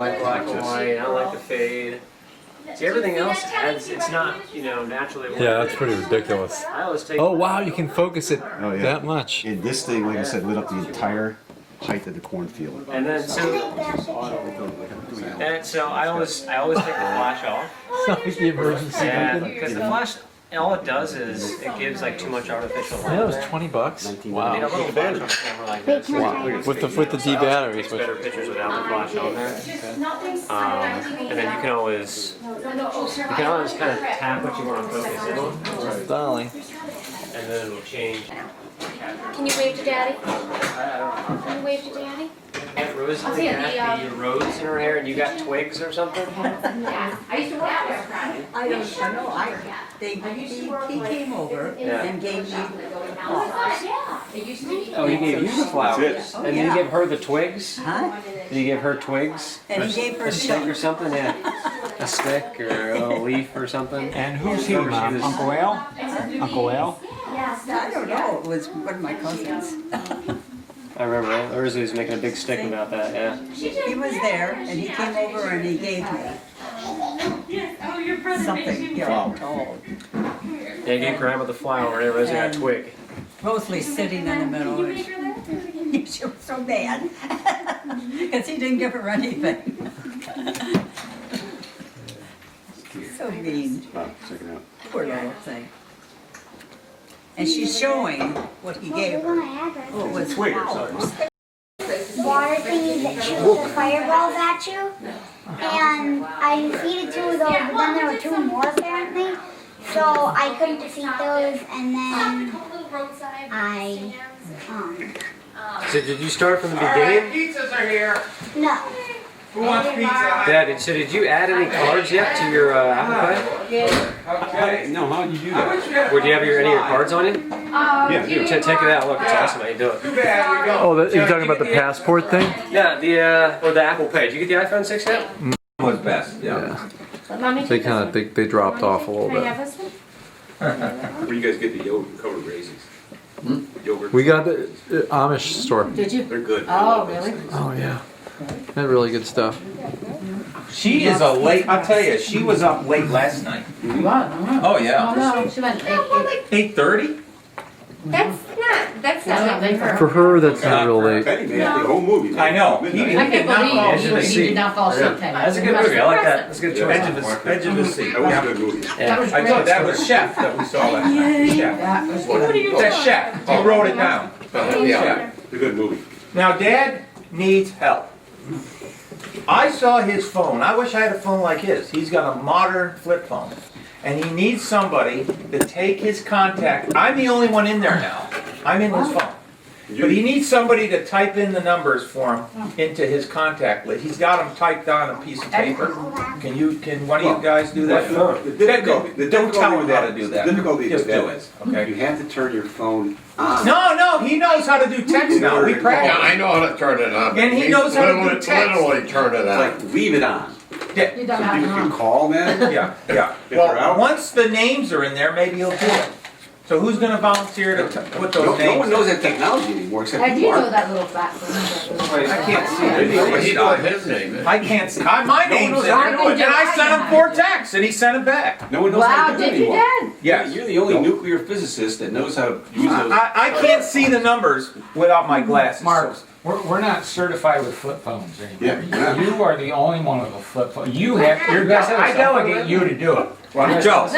like black and white. I don't like the fade. See, everything else has, it's not, naturally. Yeah, that's pretty ridiculous. I always take. Oh wow, you can focus it Oh, yeah. that much. And this thing, like I said, lit up the entire height of the cornfield. And then so I always take the flash off. Like the emergency Yeah, button. because the flash, all it does is it gives like too much artificial light. Yeah, it was there. $20. I mean, a Wow. little flash on camera like this. With the D batteries. Takes better pictures without the flash on there. And then you can always kind of tap what you want to focus in on, Darling. and then it'll change. Can you wave to Daddy? Can you wave to Daddy? Aunt Rose I'll see you at the, the rose in her hair, and you got twigs or something. Yeah. I used to work there. I don't know. He came over and gave me. Oh, he gave you the flowers, and then you give her the twigs. Huh? Did you give her twigs? And he gave her A stick or something? Yeah, a stick or a leaf or something. And who's he, Mom? Uncle Al? Uncle Al? I don't know. It was one of my cousins. I remember Aunt Rosie was making a big stick about that. Yeah. He was there and he came over and he gave me something. Flower. Oh. Yeah, you gave Grandma the flower, and Aunt Rosie got a twig. Rosalie sitting in the middle. And she was so mad because he didn't give her anything. So mean. Wow, check it out. Poor little thing. And she's showing what he gave her. Oh, it was flowers. Water thingy that shoots the fireballs at you. And I defeated two of those, but then there were two more apparently. So I couldn't defeat those, and then I, So did you start from the beginning? Pizzas are here. no. Who wants pizza? Dad, so did you add any cards yet to your Apple Pay? Okay. No, how did you do that? Or do you have any of your cards on you? Yeah, here. Take it out. Look, it's awesome how you do it. Too bad we don't. Oh, you're talking about the passport thing? Yeah, or the Apple Pay. Did you get the iPhone 6 yet? Was best, yeah. Mommy, They kind of they dropped off a little Can I bit. have this one? Where do you guys get the yogurt covered raisins? Yogurt. We got the Amish store. Did you? They're good. I Oh, love those really? things. Oh yeah, they're really good stuff. She is a late, I'll tell you, she was up late last night. Oh, yeah. No, she went 8:30? That's not late for her. For her, that's not real late. Penny made the whole movie. I know. Midnight. He I can't did not believe fall Edge of the asleep. Seat. did not fall asleep. That's a good movie. I like that. That's a good choice. Edge of the seat. That was Yeah. a good movie. Yeah. I thought that was Chef that we saw last night. Chef. That's Chef. He wrote it down. Yeah. It's a good movie. Now, Dad needs help. I saw his phone. I wish I had a phone like his. He's got a modern flip phone. And he needs somebody to take his contact. I'm the only one in there now. I'm in his phone. But he needs somebody to type in the numbers for him into his contact list. He's got them typed on a piece of paper. Can one of you guys do that? Don't tell him how to do that. The difficulty Just with that do it, is, okay? you have to turn your phone on. No, he knows how to do text now. We Yeah, I practice. know how to turn it on. And he knows how to do text. Literally turn it It's on. like, leave it on. Yeah, You don't So have people to can know. call then. yeah. they're Well, out? once the names are in there, maybe he'll do it. So who's gonna volunteer to put those No names? one knows that technology anymore except I do you. know Mark. that little platform. I can't see He it. put his name in. I can't see. My name's in knows how to there. do it. And I sent him 4 texts and he sent it back. No one knows how Wow, to do it did you, anymore. Dad? Yes. You're the only nuclear physicist that knows how to use those. I can't see the numbers without my glasses. Mark, we're not certified with flip phones Yeah, anymore. yeah. You are the only one with a flip phone. You have, I delegate you to do it. Joe,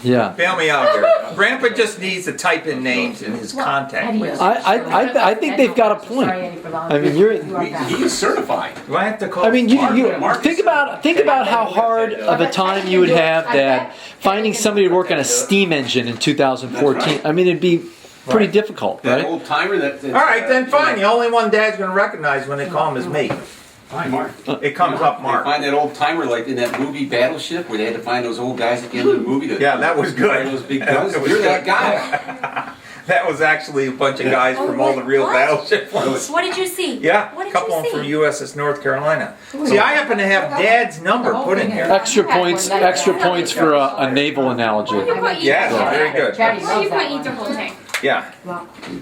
Yeah. bail me out here. Grandpa just needs to type in names in his contact list. I think they've got a point. I mean, He's certified. Do I have to call? I mean, you Mark think is- about how hard of a time you would have, Dad, finding somebody to work on a steam engine in 2014. I mean, it'd be pretty difficult, That right? old timer that. All right, then fine. The only one Dad's gonna recognize when they call him is me. Fine, Mark. It comes up Mark. Find that old timer like in that movie Battleship where they had to find those old guys at the end of the movie. Yeah, that was good. fire Those big guns. That was You're that good. guy. That was actually a bunch of guys from all the real battleship ones. What did you see? Yeah, What a did couple you of them from see? USS North Carolina. See, I happen to have Dad's number put in here. Extra points for a naval analogy. Yes, very good. Well, you put eat the whole tank. Yeah,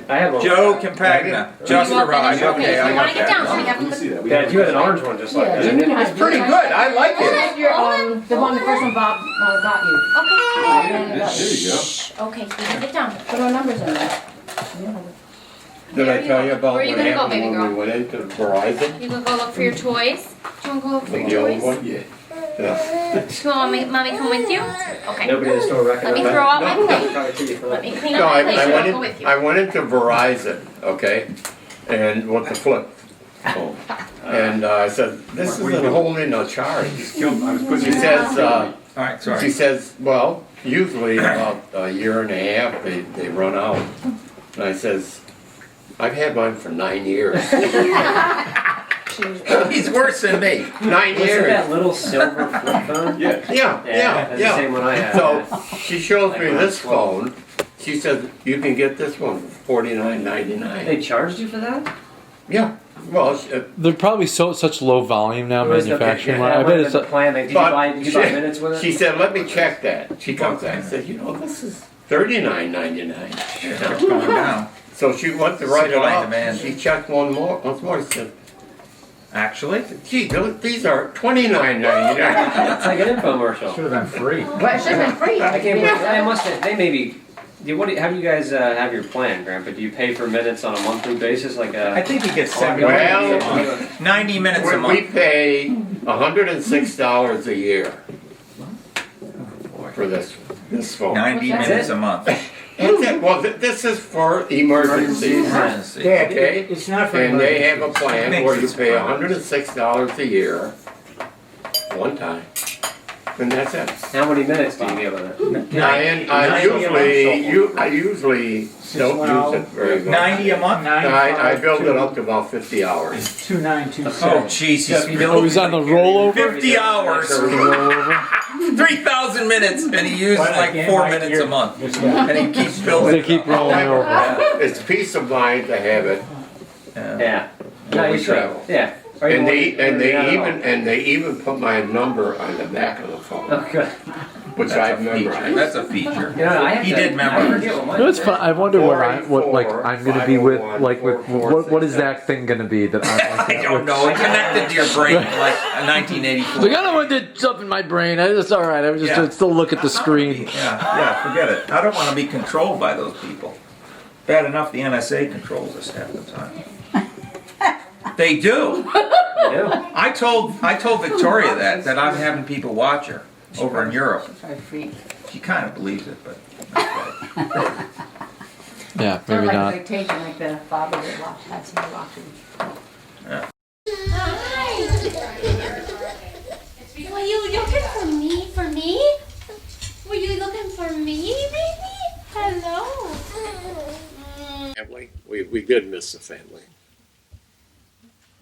I have one. Joe Campagna, just arrived, okay, I You wanna got get down, so that. you have to. Dad, you had an orange one just like that. didn't you? It's pretty good, I like it. Your, the one, the first one Bob got you. Okay. There you go. Okay, you can get down. Put our numbers in there. Did I tell you about Where what are you gonna go, happened baby when girl? we went into Verizon? You gonna go look for your toys? Do you wanna go look for your The old toys? one? Yeah. Do you want mommy come with you? Okay. Nobody in the store Let recognized me that. throw out my No, plate. probably to you for Let that. me clean No, up my I plate and I'll go with you. went into Verizon, okay, and with the flip phone. And I said, this isn't holding a charge. She says, Alright, she sorry. says, well, usually about a year and a half, they run out. And I says, I've had mine for 9 years. He's worse than me. 9 Wasn't years. that little silver flip phone? Yeah, That's the same one I had. So she shows me this phone. She said, you can get this one for $49.99. They charged you for that? Yeah, well, They're probably such low volume now, Or was the- manufacturing. yeah, I that bet might it's have been the plan. Like, did you buy minutes with it? she said, let me check that. She comes back and said, you know, this is $39.99. It's going down. So she went to write it Supply and up. demand. She checked once more. She said, Actually, gee, these are $29.99. It's like an infomercial. Should have been free. Well, it should have been free. I can't believe, they must have, they maybe, how do you guys have your plan, Grandpa? Do you pay for minutes on a monthly basis, like I a? think he gets 70 Well, minutes a month. 90 minutes a We month. pay $106 a year for this phone. 90 That's minutes it? a month. That's it. Well, this is for emergencies. Emergency. Okay? It's not for And they have emergencies. a plan where you pay $106 a year, one time, and that's it. How many minutes do you get with it? I usually don't use it very much. 90 a month? I build it up to about 50 hours. 2927. Oh, jeez, he's Oh, he's on the rollover? 50 hours, 3,000 minutes, and he uses like 4 minutes a month. And he keeps They building. keep rolling over. It's peace of mind to have it. Yeah. When No, we you should. travel. Yeah. Or you And won't- they even put my number on the back of the phone, Oh, good. which I've That's a feature. memorized. That's a feature. You know, I have He to- did I memorize. forget what mine No, it's is. fun. I wonder what like I'm gonna be with, like with what is that thing gonna be that I'm like I that don't with? know. It connected to your brain like It's 1984. like I don't want to jump in my brain. It's all right. I was just Yeah. still look at the screen. Yeah, forget it. I don't want to be controlled by those people. Bad enough the NSA controls us half the time. They do. Yeah. I told Victoria that I'm having people watch her over in Europe. She kind of believes it, but Yeah, maybe not. Dictation like the father would watch. That's him watching. Were you looking for me? For me? Were you looking for me, baby? Hello. Family. We did miss the family.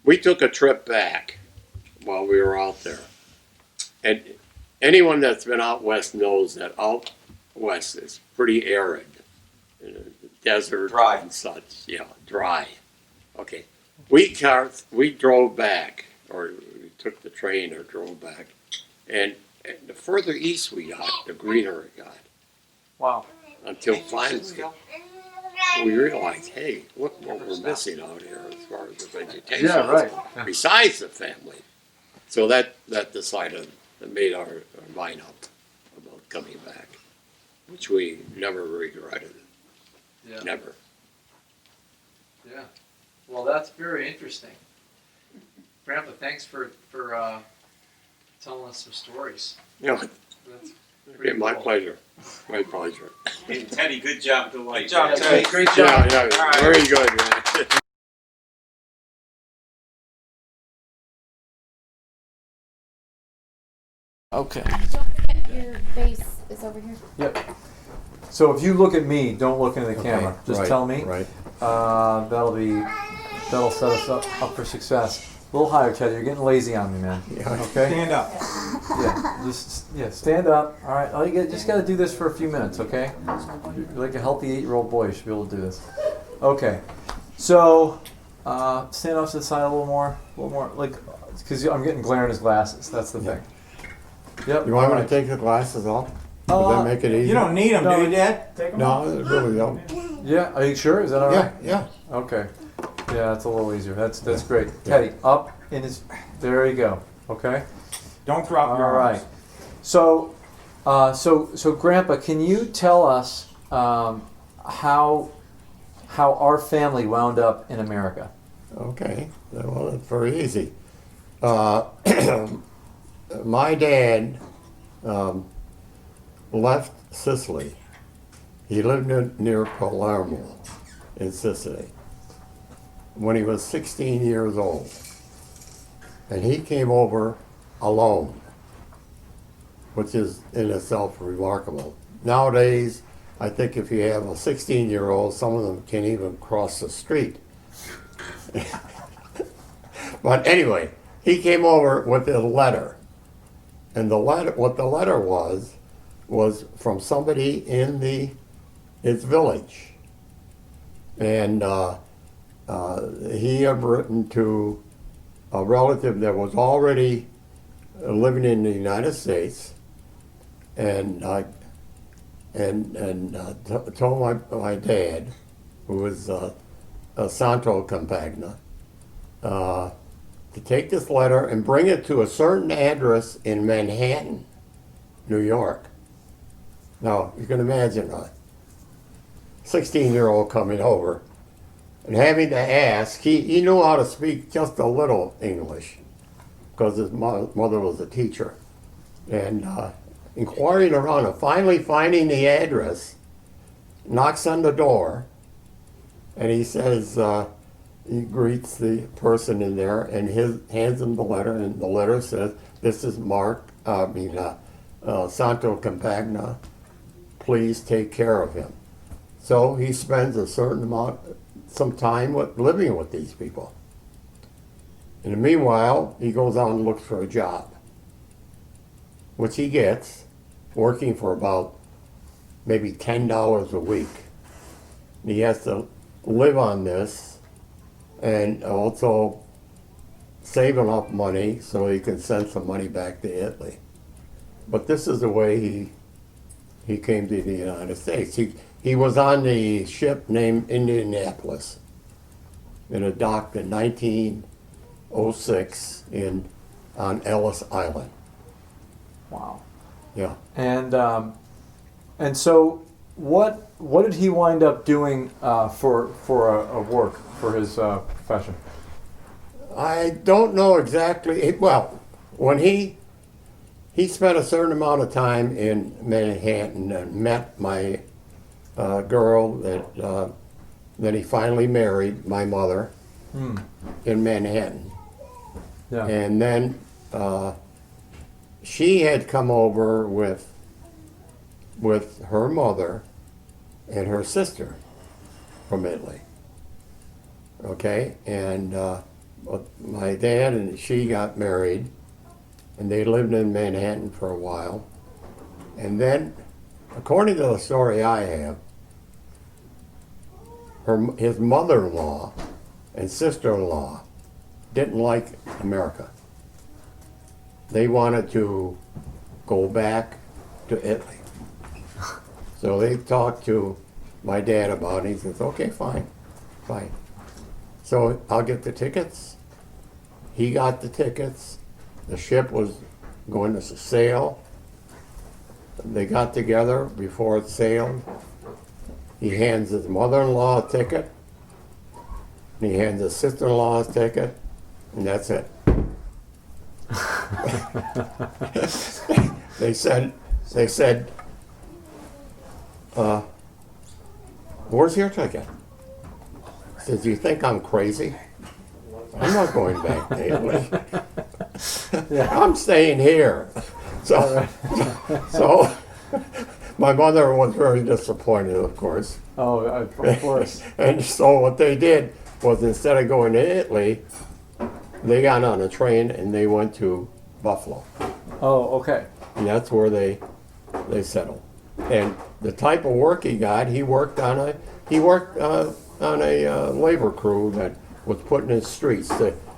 We took a trip back while we were out there. And anyone that's been out west knows that out west is pretty arid. Desert and such. Yeah, dry. Okay. We drove back, or we took the train or drove back. And the further east we got, the greener it got. Wow. Until finally we realized, hey, look what we're missing out here as far as the vegetation. Yeah, right. Besides the family. So that decided, that made our mind up about coming back, which we never regretted. Yeah. Never. Yeah. Well, that's very interesting. Grandpa, thanks for telling us some stories. Yeah, That's my pleasure. My pleasure. Hey, Teddy, good job tonight. Great job. Yeah, very good, man. Okay. Don't forget your base is over here. Yep. So if you look at me, don't look into the camera. Just right, tell me. Right. That'll set us up for success. A little higher, Teddy. You're getting lazy on me, man. Okay. stand up. Yeah. Stand up. All right. All you just got to do this for a few minutes, okay? You're like a healthy 8-year-old boy. You should be able to do this. Okay. So stand off to the side a little more, like, because I'm getting glare in his glasses. That's the thing. Yep. You want me all to take the glasses off? right. Would that make it easier? You don't need them, No. do you, Dad? Take them off. No, it really don't. Yeah, are you sure? Is that all Yeah, right? yeah. Okay. Yeah, that's a little easier. That's great. Teddy, up in his. There you go. Okay. Don't drop All your right. arms. So Grandpa, can you tell us how our family wound up in America? Okay, well, it's very easy. My dad left Sicily. He lived near Palermo in Sicily when he was 16 years old. And he came over alone, which is in itself remarkable. Nowadays, I think if you have a 16-year-old, some of them can't even cross the street. But anyway, he came over with a letter. And what the letter was from somebody in his village. And he had written to a relative that was already living in the United States, and told my dad, who was Santo Campagna, to take this letter and bring it to a certain address in Manhattan, New York. Now, you can imagine a 16-year-old coming over and having to ask. He knew how to speak just a little English because his mother was a teacher. And inquiring around and finally finding the address, knocks on the door, and he says, he greets the person in there and hands him the letter, and the letter says, "This is Santo Campagna. Please take care of him." So he spends a certain amount, some time living with these people. In the meanwhile, he goes out and looks for a job, which he gets, working for about maybe $10 a week. And he has to live on this and also save enough money so he can send some money back to Italy. But this is the way he came to the United States. He was on the ship named Indianapolis and it docked in 1906 on Ellis Island. Wow. Yeah. And so what did he wind up doing for a work for his profession? I don't know exactly. Well, when he spent a certain amount of time in Manhattan and met my girl that he finally married, my mother, in Manhattan. Yeah. And then she had come over with her mother and her sister from Italy. Okay, and my dad and she got married, and they lived in Manhattan for a while. And then, according to the story I have, his mother-in-law and sister-in-law didn't like America. They wanted to go back to Italy. So they talked to my dad about it. He says, "Okay, fine. So I'll get the tickets." He got the tickets. The ship was going to sail. They got together before it sailed. He hands his mother-in-law a ticket. And he hands his sister-in-law a ticket. And that's it. They said, "Where's your ticket?" I said, "Do you think I'm crazy? I'm not going back to Italy. I'm staying here." So my mother was very disappointed, of course. Oh, of course. And so what they did was, instead of going to Italy, they got on a train and they went to Buffalo. Oh, okay. And that's where they settled. And the type of work he got, he worked on a labor crew that was putting in streets.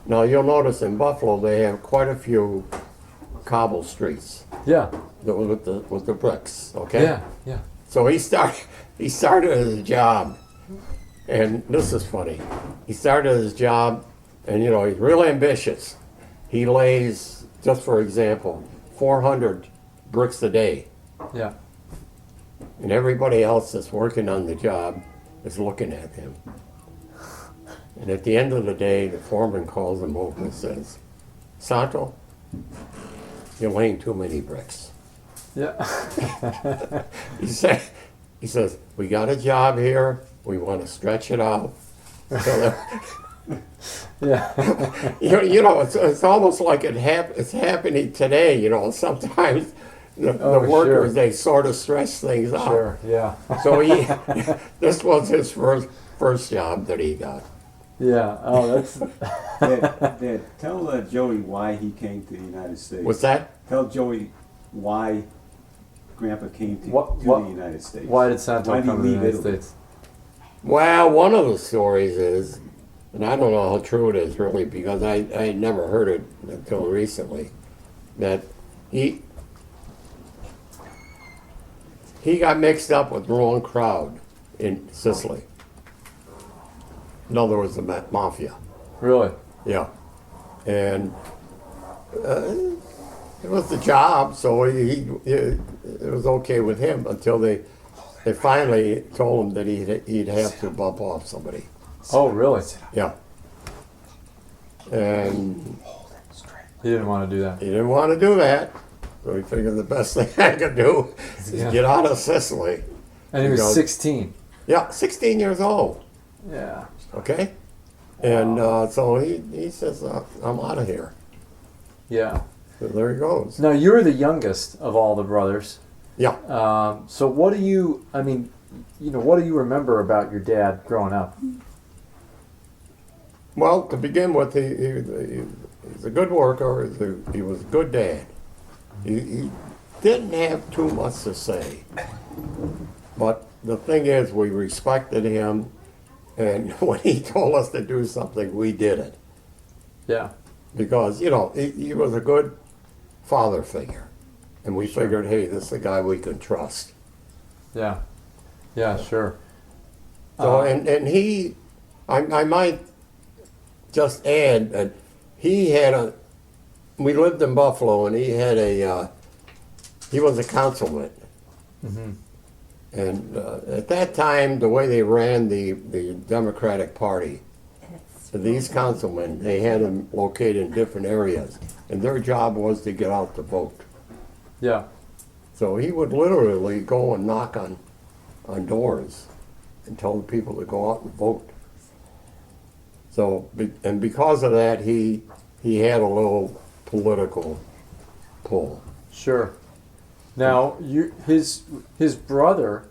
Now you'll notice in Buffalo they have quite a few cobble streets. Yeah. With the bricks. Okay. Yeah. So he started his job And this is funny. He started his job, and you know, he's real ambitious. He lays, just for example, 400 bricks a day. Yeah. And everybody else that's working on the job is looking at him. And at the end of the day, the foreman calls him over and says, Santo, you're laying too many bricks. Yeah. He says, we got a job here. We want to stretch it out. So Yeah. you know, it's almost like it's happening today. You know, sometimes the workers, sure. they sort of stretch things out. Sure. Yeah. So this was his first job that he got. Yeah. Oh, that's. Dad, tell Joey why he came to the United States. What's that? Tell Joey why Grandpa came to the United States. Why did Santo Why did he come to the leave United Italy? States? Well, one of the stories is, and I don't know how true it is really, because I had never heard it until recently, that he got mixed up with the wrong crowd in Sicily. In other words, the mafia. Really? Yeah. And it was the job, so it was okay with him until they finally told him that he'd have to bump off somebody. Oh, really? Yeah. And He didn't want to do that. he didn't want to do that, so he figured the best thing I could do is Yeah. get out of Sicily. And he was Because- 16. Yeah, 16 years old. Yeah. Okay. And so he says, I'm out of here. Yeah. So there he goes. Now, you're the youngest of all the brothers. Yeah. So what do you, I mean, you know, what do you remember about your dad growing up? Well, to begin with, he's a good worker. He was a good dad. He didn't have too much to say. But the thing is, we respected him, and when he told us to do something, we did it. Yeah. Because, you know, he was a good father figure. And we figured, hey, this is a guy we can trust. Yeah. Yeah, sure. So, and he, I might just add that he had we lived in Buffalo, and he had he was a councilman. Mm-hmm. And at that time, the way they ran the Democratic Party, these councilmen, they had them located in different areas, and their job was to get out to vote. Yeah. So he would literally go and knock on doors and tell the people to go out and vote. So, and because of that, he had a little political pull. Sure. Now, his brother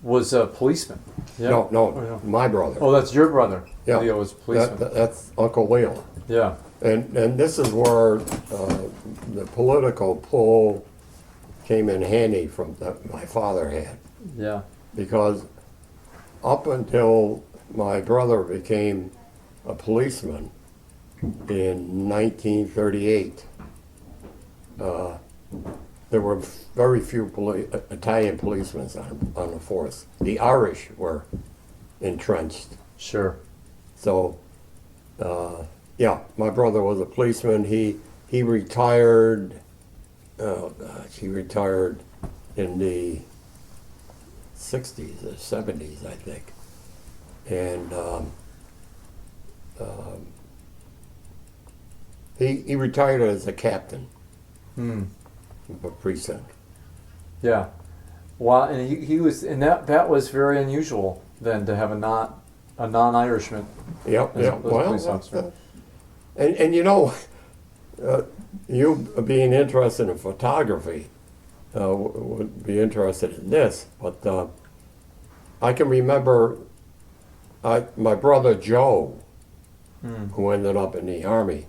was a policeman. Yeah? No, Oh, my brother. Oh, that's your brother. Yeah. Leo was a policeman. That's Uncle Leo. Yeah. And this is where the political pull came in handy from my father had. Yeah. Because up until my brother became a policeman in 1938, there were very few Italian policemen on the force. The Irish were entrenched. Sure. So, yeah, my brother was a policeman. He retired. Oh gosh, he retired in the 60s or 70s, I think. And he retired as a captain of a precinct. Yeah. Wow, and he was, and that was very unusual then to have a non-Irishman. Yep, as yeah. a police Well, officer. and you know, you being interested in photography would be interested in this, but I can remember my brother Joe, who ended up in the Army,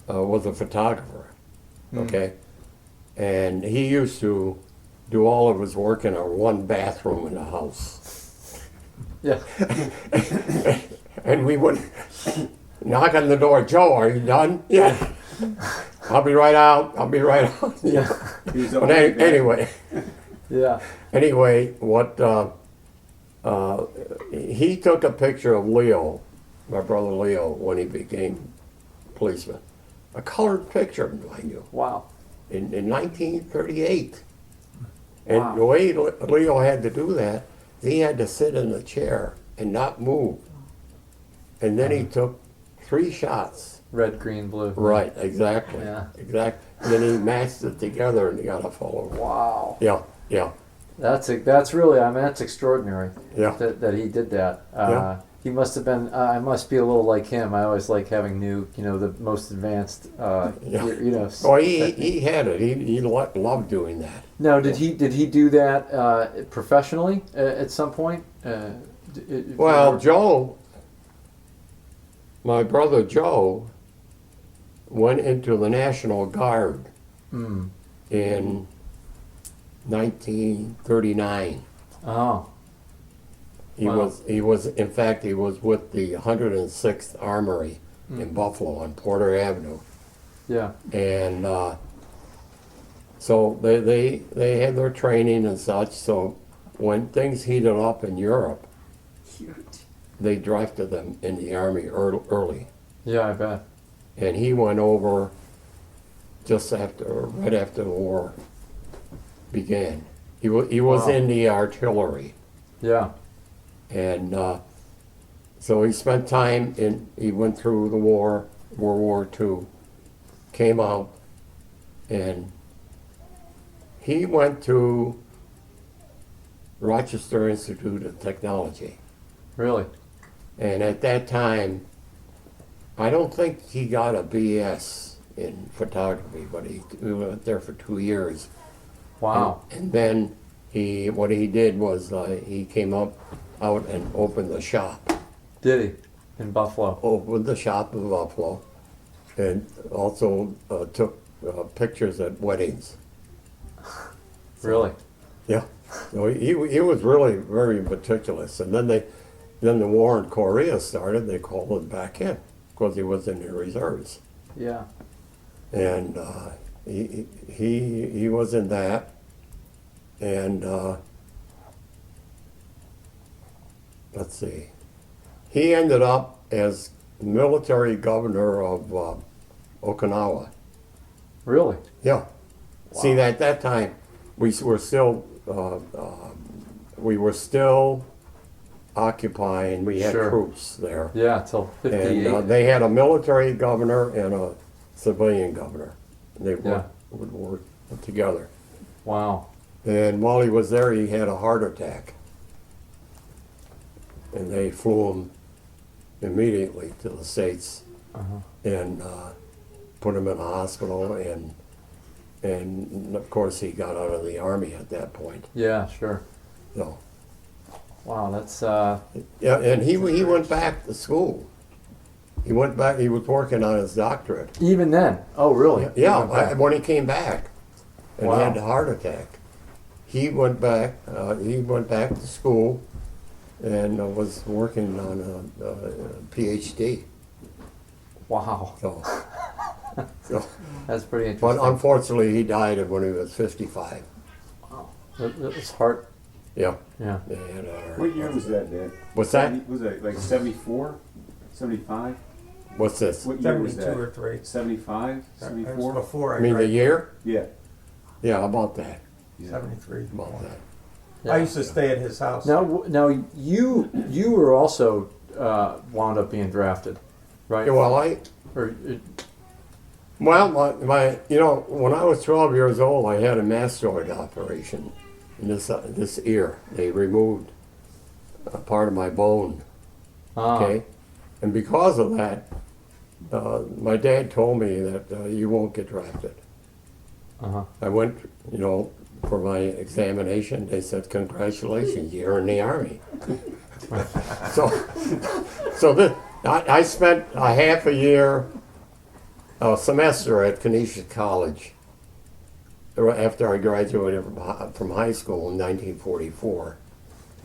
was a photographer, okay? And he used to do all of his work in our one bathroom in the house. Yeah. And we would knock on the door, Joe, are you done? Yeah. I'll be right out. Yeah. But anyway. Yeah. Anyway, what he took a picture of Leo, my brother Leo, when he became policeman. A colored picture, mind you, Wow. in 1938. And Wow. the way Leo had to do that, he had to sit in a chair and not move. And then he took 3 shots. Red, green, blue. Right, exactly. Yeah. Exactly. And then he matched it together and he got a photo. Wow. Yeah, yeah, That's really, I mean, that's extraordinary yeah. that he did that. Yeah. He must have been, I must be a little like him. I always like having new, the most advanced, Yeah. Oh, he had it. He loved doing that. Now, did he do that professionally at some point? Well, Joe, my brother Joe, went into the National Guard Hmm. in 1939. Oh, He Wow. was in fact he was with the 106th Armory in Buffalo on Porter Avenue, yeah. and so they had their training and such. So when things heated up in Europe, they drafted them in the Army early, Yeah, I bet. and he went over right after the war began. He was Wow. in the artillery. Yeah. And so he spent time he went through the war, World War II, came out, and he went to Rochester Institute of Technology. Really? And at that time, I don't think he got a BS in photography, but he went there for 2 years. Wow. And then what he did was he came out and opened the shop. Did he? In Buffalo? Opened the shop in Buffalo, and also took pictures at weddings. Really? Yeah, so he was really very meticulous. And then the war in Korea started. They called him back in because he was in the reserves, Yeah. and he was in that, and let's see. He ended up as military governor of Okinawa. Really? Yeah. See, at that time, we were still occupying. We had Sure. troops there, Yeah, till 58. and they had a military governor and a civilian governor. They Yeah. would work together. Wow. And while he was there, he had a heart attack, and they flew him immediately to the States Uh-huh. and put him in a hospital, and of course he got out of the Army at that point. Yeah, sure. So Wow, that's yeah, and he went back to school. He went back. He was working on his doctorate. even then. Oh, really? Yeah, Even back. when he came back, and he Wow. had a heart attack, he went back. He went back to school, and was working on a PhD. Wow. So, That's pretty but interesting. unfortunately, he died when he was 55. It's heart. Yeah. Yeah. They had a- What year was that, Dad? What's that? Was it like 74? 75? What's this? What year was 72 or that? 3. 75? 74? Before I mean the year? Yeah. Yeah, about that. 73. About that. I used to stay at his house. Now you were also wound up being drafted, right? Yeah, well, my when I was 12 years old, I had a mastoid operation in this ear. They removed a part of my bone. Okay, and because of that, my dad told me that you won't get drafted. Uh-huh. I went, for my examination. They said, "Congratulations, you're in the Army." I spent a half a semester at Canisius College after I graduated from high school in 1944.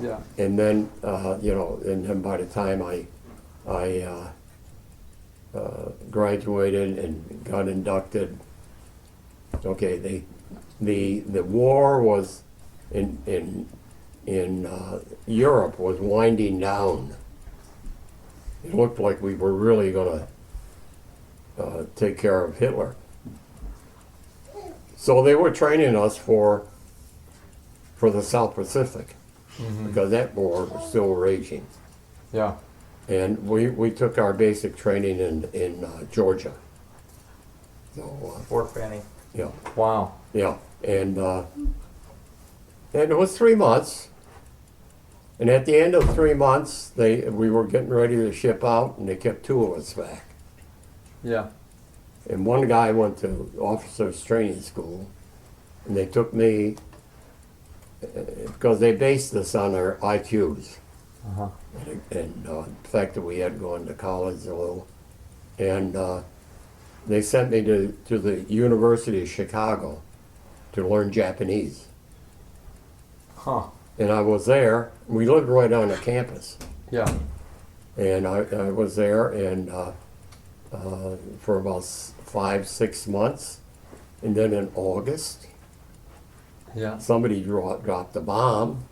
Yeah. And then, and then by the time I graduated and got inducted, okay, the war was in in Europe was winding down. It looked like we were really going to take care of Hitler. So they were training us for the South Pacific, because that war was still raging. Yeah. And we took our basic training in Georgia. So, Fort Benning. yeah, Wow. yeah. And it was 3 months. And at the end of 3 months, we were getting ready to ship out, and they kept 2 of us back. Yeah. And one guy went to officers training school, and they took me because they based this on our IQs Uh-huh. and the fact that we had gone to college a little. And they sent me to the University of Chicago to learn Japanese. Huh. And I was there. We lived right on the campus. Yeah. And I was there and for about 5-6 months. And then in August, Yeah. somebody dropped a bomb.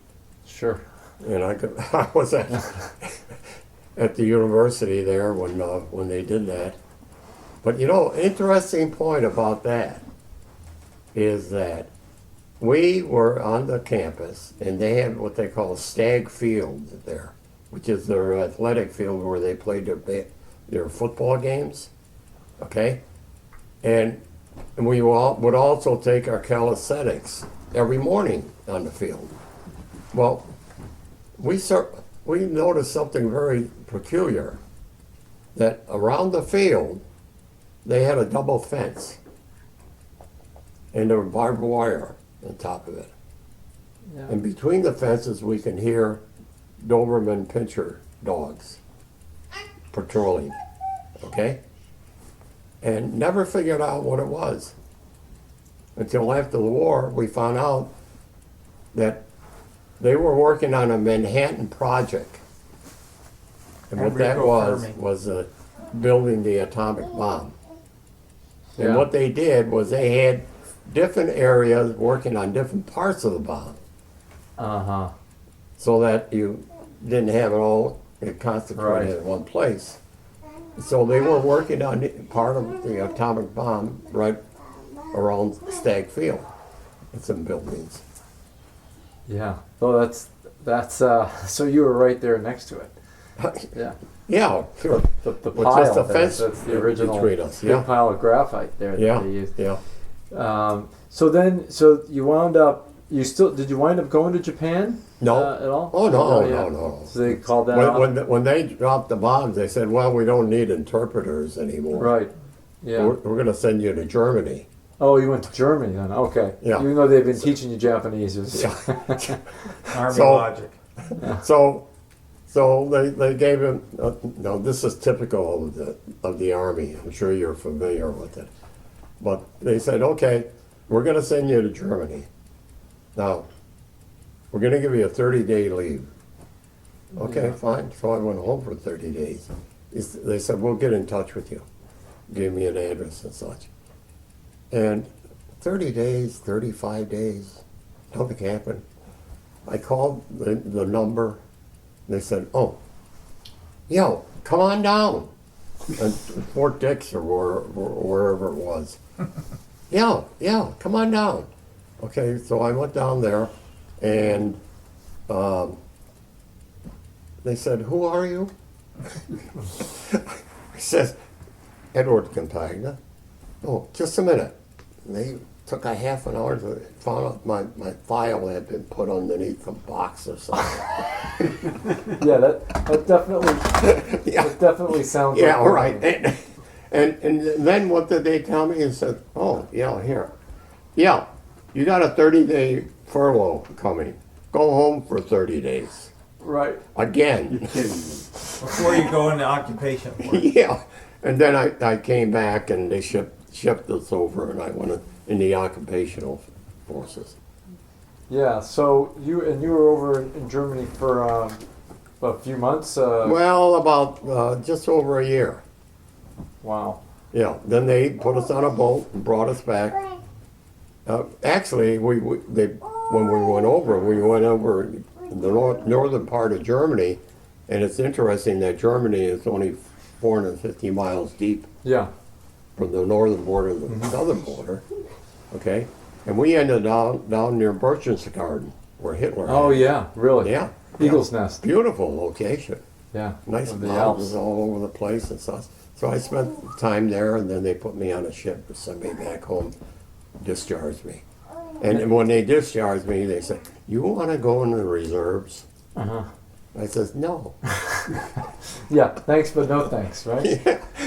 Sure. And I was at the university there when they did that. But you know, interesting point about that is that we were on the campus and they had what they call Stag Field there, which is their athletic field where they played their football games. Okay? And we would also take our calisthenics every morning on the field. Well, we noticed something very peculiar, that around the field they had a double fence and there was barbed wire on top of it. Yeah. And between the fences we can hear Doberman Pinscher dogs patrolling, okay? And never figured out what it was. Until after the war, we found out that they were working on a Manhattan Project. And what that was building the atomic bomb. And Yeah. what they did was they had different areas working on different parts of the bomb, Uh-huh. so that you didn't have it all concentrated Right. in one place. So they were working on part of the atomic bomb right around Stag Field and some buildings. Yeah. Oh, that's so you were right there next to it. Yeah. Yeah, sure. The With pile just a there, fence that's the original between us, big yeah. pile of graphite there that Yeah, they used. yeah. So you wound up, did you wind up going to Japan? No. At all? Oh, no, yeah. no. So they called that off? When they dropped the bombs, they said, well, we don't need interpreters anymore. Right. Yeah. We're going to send you to Germany. Oh, you went to Germany then? Okay. Yeah. Even though they've been teaching you Japanese. Army So- logic. So they gave him, no, this is typical of the Army. I'm sure you're familiar with it. But they said, okay, we're going to send you to Germany. Now, we're going to give you a 30-day leave. Okay, fine. So I went home for 30 days. They said, we'll get in touch with you. Gave me an address and such. And 30 days, 35 days, nothing happened. I called the number. They said, oh, yo, come on down. And Fort Dix or wherever it was. Yeah, come on down. Okay, so I went down there and they said, who are you? I said, Edward Contagna. Oh, just a minute. And they took a half an hour to find out my file had been put underneath some box or something. Yeah, that definitely sounds Yeah, like right. And then what did they tell me? And said, oh, yeah, here. Yeah, you got a 30-day furlough coming. Go home for 30 days. Right. Again. Before you go into occupation work. Yeah. And then I came back and they shipped us over and I went in the occupational forces. Yeah, so you were over in Germany for a few months? Well, about just over a year. Wow. Yeah, then they put us on a boat and brought us back. Actually, when we went over the northern part of Germany, and it's interesting that Germany is only 450 miles deep Yeah. from the northern border to the southern border. Okay, and we ended down near Berchtesgaden, where Hitler. Oh yeah, really? Yeah. Eagle's Nest. Beautiful location. Yeah. Nice Of the mountains Alps. all over the place and such. So I spent time there, and then they put me on a ship to send me back home, discharged me. And when they discharged me, they said, "You want to go in the reserves?" Uh-huh. I says, "No." Yeah, thanks but no thanks, right?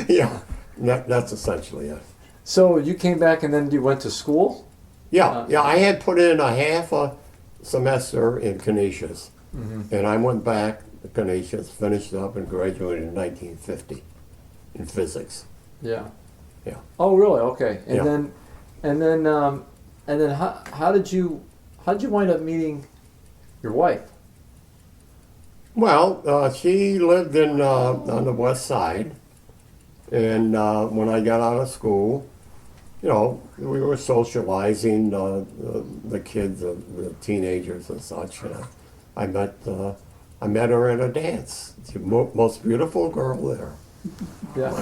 Yeah, that's essentially it. So you came back and then you went to school? Yeah, I had put in a half a semester in Canisius, and I went back to Canisius, finished up, and graduated in 1950 in physics. Yeah. Yeah. Oh, really? Okay. And Yeah. then how did you wind up meeting your wife? Well, she lived in on the west side, and when I got out of school, you know, we were socializing the kids, the teenagers and such. And I met her at a dance. She's the most beautiful girl there. Yeah.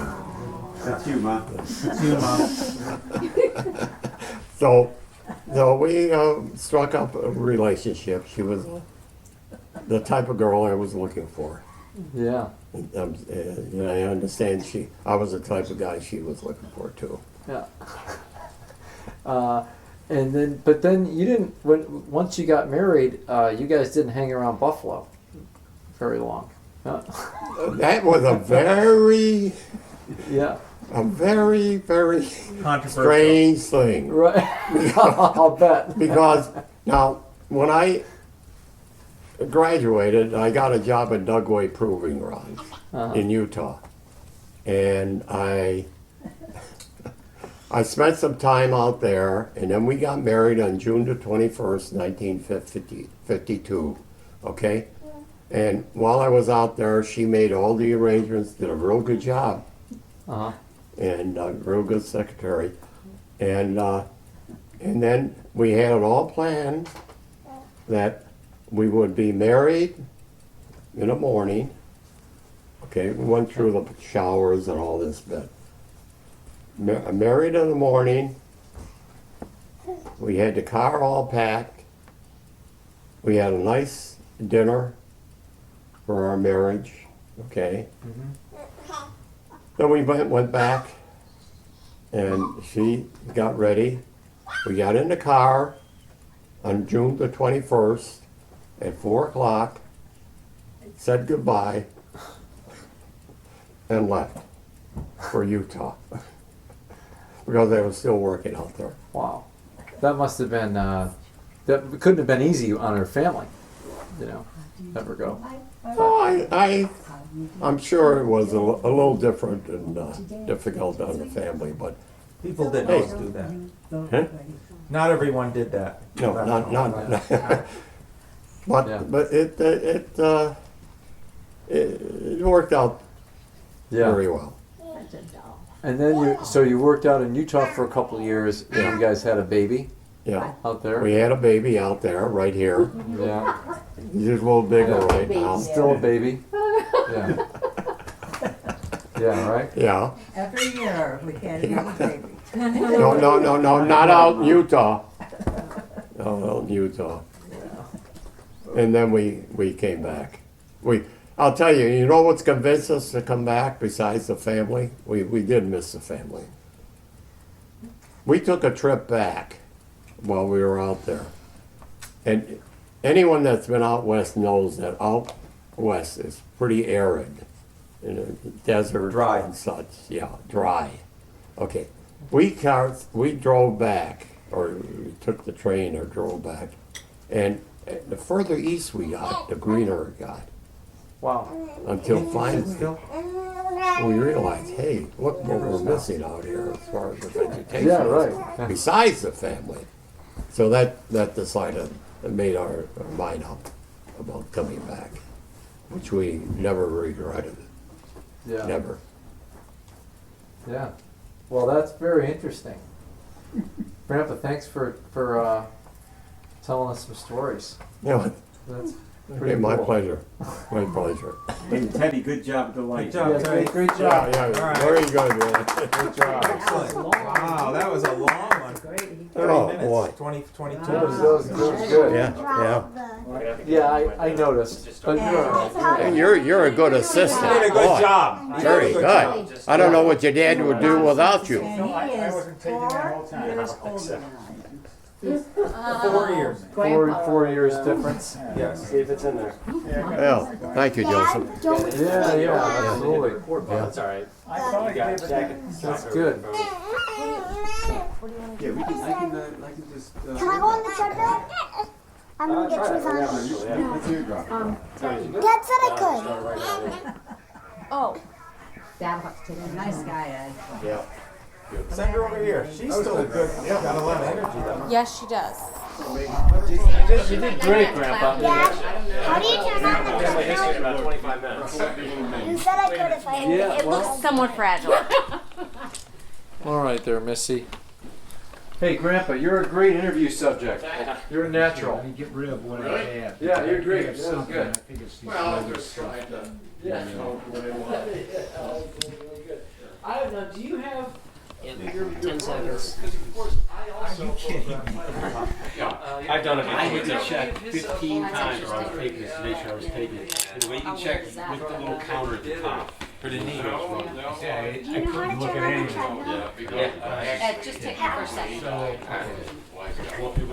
That's you, Ma. It's you, Mom. So we struck up a relationship. She was the type of girl I was looking for. Yeah. You know, I understand I was the type of guy she was looking for too. Yeah. But then you didn't. Once you got married, you guys didn't hang around Buffalo very long. Huh? That was a very, Yeah. very Controversial. strange thing. Right. I'll bet. Because now, when I graduated, I got a job at Dugway Proving Grounds in Utah, and I spent some time out there, and then we got married on June the 21st, 1952. Okay, and while I was out there, she made all the arrangements, did a real good job, Uh-huh. and a real good secretary, and then we had it all planned that we would be married in the morning. Okay, we went through the showers and all this bit. Married in the morning. We had the car all packed. We had a nice dinner for our marriage. Okay. Then we went back, and she got ready. We got in the car on June the 21st at 4 o'clock, said goodbye, and left for Utah because I was still working out there. Wow. That must have been. That couldn't have been easy on her family. You know, never go. Oh, I'm sure it was a little different and difficult on the family, but People didn't always do that. huh? Not everyone did that. No, not. But Yeah. but it worked out Yeah. very well. And then you worked out in Utah for a couple of years, and you guys had a baby Yeah, out there. we had a baby out there, right here. Yeah. He's a little bigger right now. Still a baby. Yeah. Yeah. Right. Yeah. Every year we had a baby. No, not out in Utah. No, out in Utah. And then we came back. I'll tell you, you know what's convinced us to come back besides the family? We did miss the family. We took a trip back while we were out there. And anyone that's been out west knows that out west is pretty arid. In a desert Dry. and such. Yeah, dry. Okay. We drove back, or we took the train or drove back. And the further east we got, the greener it got. Wow. Until finally we realized, hey, look what we're missing out here as far as the vegetation. Yeah. is, Right. Yeah. Besides the family. So that decided, made our mind up about coming back, which we never regretted. Yeah. Never. Yeah. Well, that's very interesting. Grandpa, thanks for telling us some stories. You know, That's Okay, my pleasure. My pleasure. And Teddy, good job with the light. Yeah, great Yeah, job. yeah, very good, man. Great job. Excellent. Wow, that was a long one. 30 Oh, minutes, boy. 22. That was good. Yeah, Yeah, I noticed. But you're all right. yeah. And you're a good assistant. You did a good Boy. job. Very good. I don't know what your dad would do without you. And he is wasn't taking that whole 4 time. years older than I 4 years. Four years difference. Yes. See if it's in there. Well, thank you, Joseph. Yeah, absolutely. That's all right. I thought you gave it That's good. Yeah, we can, I can just. Can I go on the treadmill? I'm gonna get shoes on. Let's teardrop. Dad said I could. Oh. Dad wants to take a nice guy, Ed. Send her over here. She's still good. Got a lot of energy though. Yes, she does. You did great, Grandpa. Dad, how do you turn on the It's treadmill? about 25 minutes. You said I could if I had Yeah, It looks somewhat fragile. All right there, Missy. Hey, Grandpa, you're a great interview subject. You're a natural. Get rid of what I have. Yeah, you're great. That was good. I think it's Well, I'm just trying to. Yeah. What I want. I don't know. Do you have? 10 seconds. Because of course I also. I've done it I had before. to check 15 times where I was taking it to make sure I was taking it. And the way you can check with the little counter at the top. For the knee. Do you know how to turn on the treadmill? Ed, just take me for a second.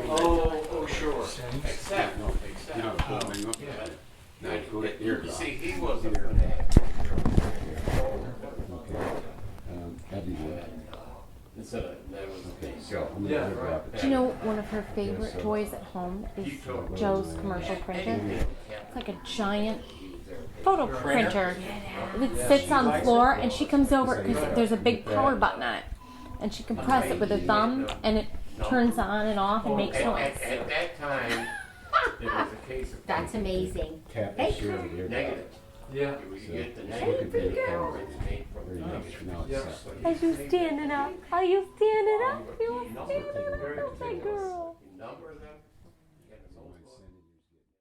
Oh, sure. Except, no, you know, when you up there. Now you go to ear drop. See, he wasn't. Yeah, right. Do you know one of her favorite toys at home is Joe's commercial printer? It's like a giant photo printer. It sits on the floor and she comes over because there's a big power button on it. And she can press it with her thumb and it turns on and off and makes noise. At that time, it was a case of. That's amazing. Negative. Yeah. We could get the negative power it's made from the negative. Are you standing up? Are you standing up? You are standing up? Good girl. Number them.